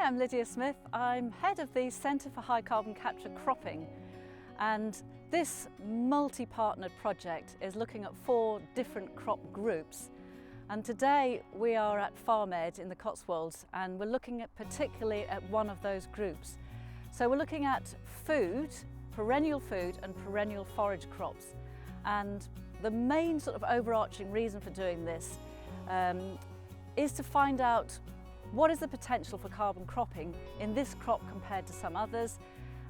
I'm Lydia Smith. I'm head of the Centre for High Carbon Capture Cropping, and this multi-partnered project is looking at 4 different crop groups. And today we are at Farm Ed in the Cotswolds, and we're looking at particularly at one of those groups. So we're looking at food, perennial food and perennial forage crops. And the main sort of overarching reason for doing this is to find out what is the potential for carbon cropping in this crop compared to some others,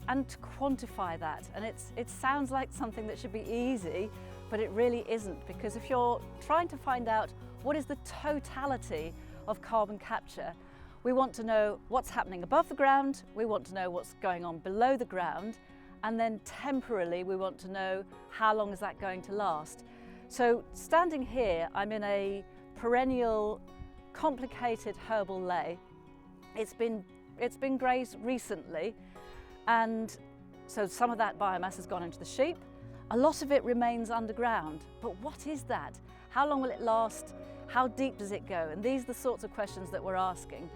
and to quantify that. And it sounds like something that should be easy, but it really isn't, because if you're trying to find out what is the totality of carbon capture, we want to know what's happening above the ground, we want to know what's going on below the ground, and then temporarily we want to know how long is that going to last. So standing here, I'm in a perennial complicated herbal ley. It's been grazed recently, and so some of that biomass has gone into the sheep. A lot of it remains underground, but what is that? How long will it last? How deep does it go? And these are the sorts of questions that we're asking.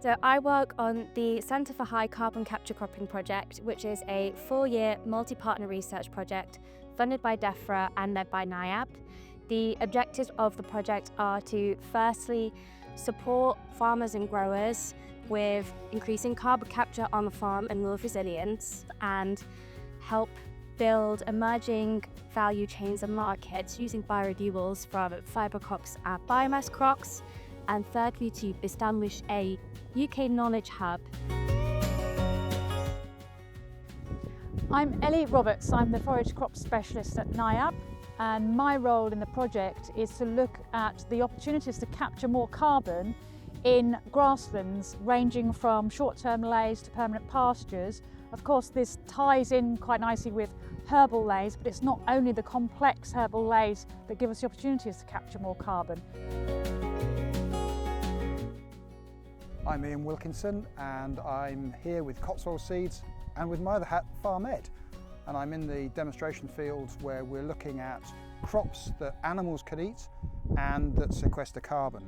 So I work on the Centre for High Carbon Capture Cropping project, which is a 4-year multi-partner research project funded by DEFRA and led by NIAB. The objectives of the project are to firstly support farmers and growers with increasing carbon capture on the farm and rural resilience, and help build emerging value chains and markets using biorenewables from fibre crops and biomass crops, and thirdly to establish a UK knowledge hub. I'm Ellie Roberts. I'm the forage crop specialist at NIAB, and my role in the project is to look at the opportunities to capture more carbon in grasslands ranging from short-term leys to permanent pastures. Of course, this ties in quite nicely with herbal leys, but it's not only the complex herbal leys that give us the opportunities to capture more carbon. I'm Ian Wilkinson, and I'm here with Cotswold Seeds and with my other hat, Farm Ed. And I'm in the demonstration field where we're looking at crops that animals can eat and that sequester carbon.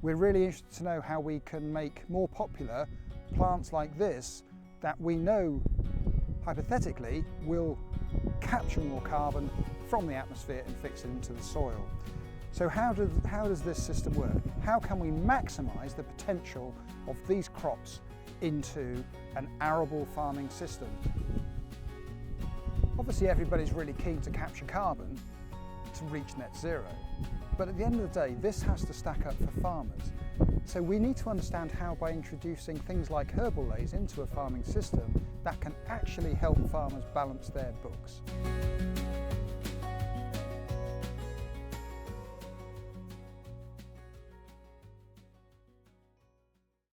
We're really interested to know how we can make more popular plants like this that we know, hypothetically, will capture more carbon from the atmosphere and fix it into the soil. So how does this system work? How can we maximise the potential of these crops into an arable farming system? Obviously everybody's really keen to capture carbon to reach net zero, but at the end of the day this has to stack up for farmers. So we need to understand how, by introducing things like herbal leys into a farming system, that can actually help farmers balance their books.